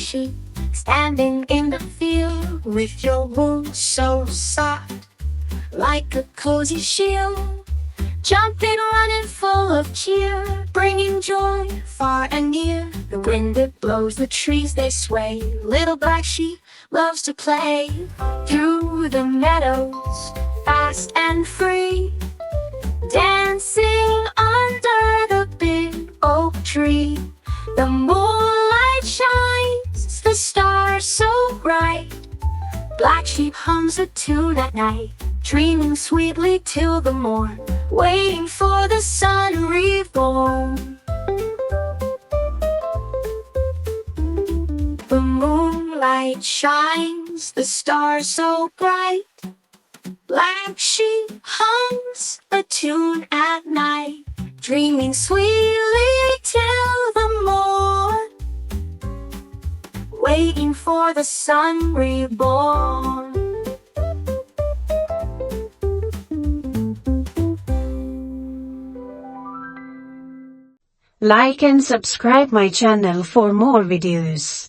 sheep, standing in the field with your wool so soft, like a cozy shield. Jumping, running, full of cheer, bringing joy far and near. The wind it blows, the trees they sway. Little black sheep loves to play through the meadows, fast and free, dancing under the big oak tree. The moonlight shines, the stars so bright. Black sheep hums a tune at night, dreaming sweetly till the morn, waiting for the sun reborn. The moonlight shines, the stars so bright. Black sheep hums a tune at night, dreaming sweetly till the morn, waiting for the sun reborn. Like and subscribe my channel for more videos.